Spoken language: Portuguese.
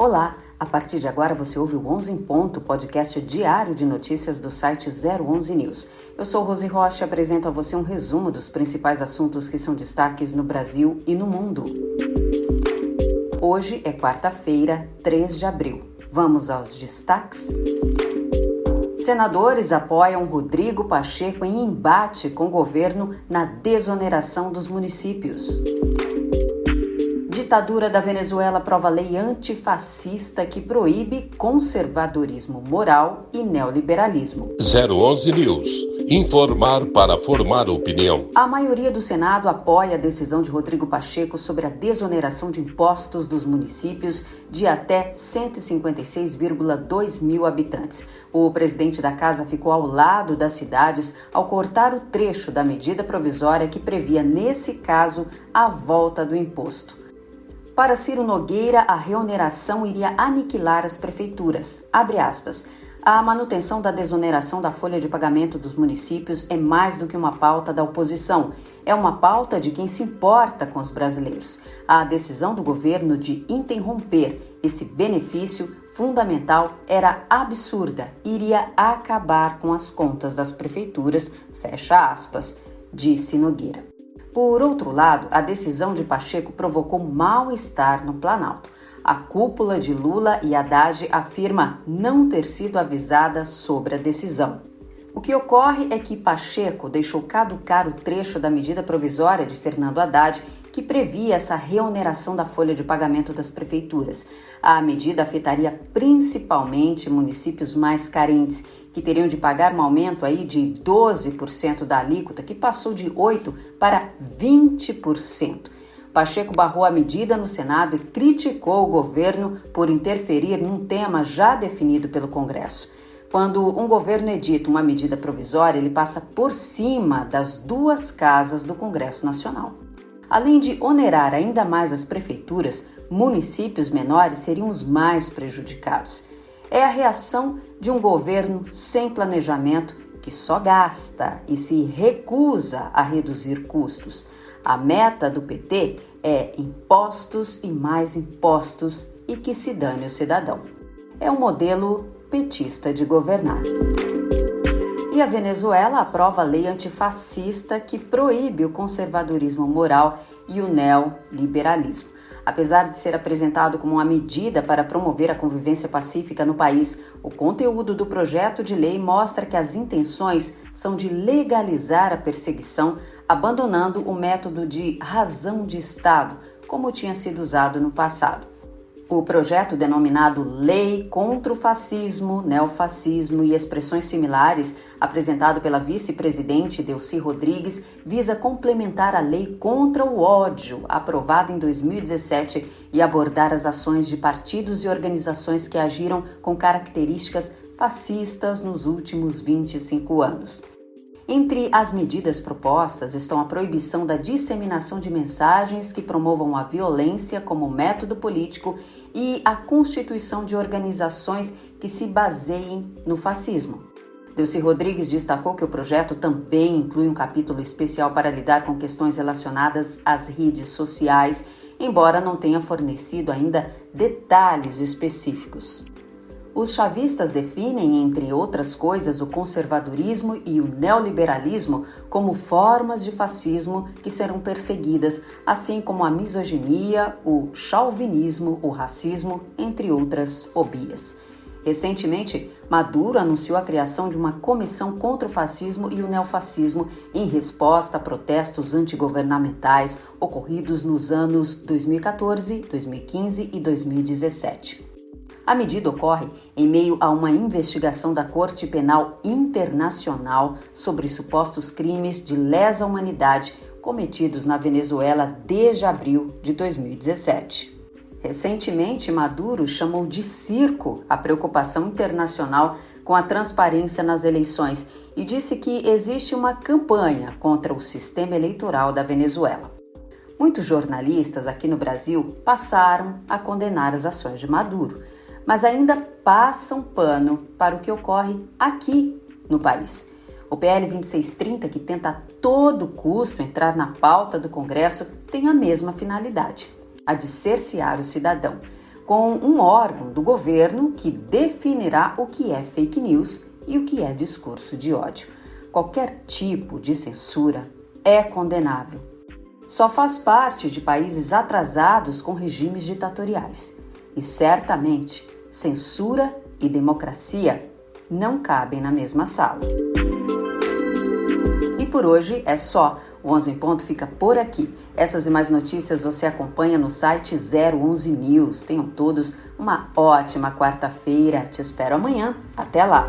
Olá, a partir de agora você ouve o 11 em Ponto, podcast diário de notícias do site 011 News. Eu sou Rose Rocha e apresento a você um resumo dos principais assuntos que são destaques no Brasil e no mundo. Hoje é quarta-feira, 3 de abril. Vamos aos destaques? Senadores apoiam Rodrigo Pacheco em embate com o governo na desoneração dos municípios. Ditadura da Venezuela aprova lei antifascista que proíbe conservadorismo moral e neoliberalismo. 011 News. Informar para formar opinião. A maioria do Senado apoia a decisão de Rodrigo Pacheco sobre a desoneração de impostos dos municípios de até 156,2 mil habitantes. O presidente da Casa ficou ao lado das cidades ao cortar o trecho da medida provisória que previa, nesse caso, a volta do imposto. Para Ciro Nogueira, a reoneração iria aniquilar as prefeituras. Abre aspas. A manutenção da desoneração da folha de pagamento dos municípios é mais do que uma pauta da oposição. É uma pauta de quem se importa com os brasileiros. A decisão do governo de interromper esse benefício fundamental era absurda e iria acabar com as contas das prefeituras, fecha aspas, disse Nogueira. Por outro lado, a decisão de Pacheco provocou mal-estar no Planalto. A cúpula de Lula e Haddad afirma não ter sido avisada sobre a decisão. O que ocorre é que Pacheco deixou caducar o trecho da medida provisória de Fernando Haddad que previa essa reoneração da folha de pagamento das prefeituras. A medida afetaria principalmente municípios mais carentes, que teriam de pagar um aumento aí de 12% da alíquota, que passou de 8% para 20%. Pacheco barrou a medida no Senado e criticou o governo por interferir num tema já definido pelo Congresso. Quando um governo edita uma medida provisória, ele passa por cima das duas casas do Congresso Nacional. Além de onerar ainda mais as prefeituras, municípios menores seriam os mais prejudicados. É a reação de um governo sem planejamento que só gasta e se recusa a reduzir custos. A meta do PT é impostos e mais impostos e que se dane o cidadão. É um modelo petista de governar. E a Venezuela aprova a lei antifascista que proíbe o conservadorismo moral e o neoliberalismo. Apesar de ser apresentado como uma medida para promover a convivência pacífica no país, o conteúdo do projeto de lei mostra que as intenções são de legalizar a perseguição, abandonando o método de razão de Estado, como tinha sido usado no passado. O projeto, denominado Lei contra o Fascismo, Neofascismo e expressões similares, apresentado pela vice-presidente Delcy Rodrigues, visa complementar a Lei contra o Ódio, aprovada em 2017, e abordar as ações de partidos e organizações que agiram com características fascistas nos últimos 25 anos. Entre as medidas propostas estão a proibição da disseminação de mensagens que promovam a violência como método político e a constituição de organizações que se baseiem no fascismo. Delcy Rodrigues destacou que o projeto também inclui um capítulo especial para lidar com questões relacionadas às redes sociais, embora não tenha fornecido ainda detalhes específicos. Os chavistas definem, entre outras coisas, o conservadorismo e o neoliberalismo como formas de fascismo que serão perseguidas, assim como a misoginia, o chauvinismo, o racismo, entre outras fobias. Recentemente, Maduro anunciou a criação de uma comissão contra o fascismo e o neofascismo em resposta a protestos antigovernamentais ocorridos nos anos 2014, 2015 e 2017. A medida ocorre em meio a uma investigação da Corte Penal Internacional sobre supostos crimes de lesa humanidade cometidos na Venezuela desde abril de 2017. Recentemente, Maduro chamou de circo a preocupação internacional com a transparência nas eleições e disse que existe uma campanha contra o sistema eleitoral da Venezuela. Muitos jornalistas aqui no Brasil passaram a condenar as ações de Maduro, mas ainda passam pano para o que ocorre aqui no país. O PL 2630, que tenta a todo custo entrar na pauta do Congresso, tem a mesma finalidade, a de cercear o cidadão. com um órgão do governo que definirá o que é fake news e o que é discurso de ódio. Qualquer tipo de censura é condenável. Só faz parte de países atrasados com regimes ditatoriais. E certamente, censura e democracia não cabem na mesma sala. E por hoje é só. O 11 em Ponto fica por aqui. Essas e mais notícias você acompanha no site 011 News. Tenham todos uma ótima quarta-feira. Te espero amanhã. Até lá!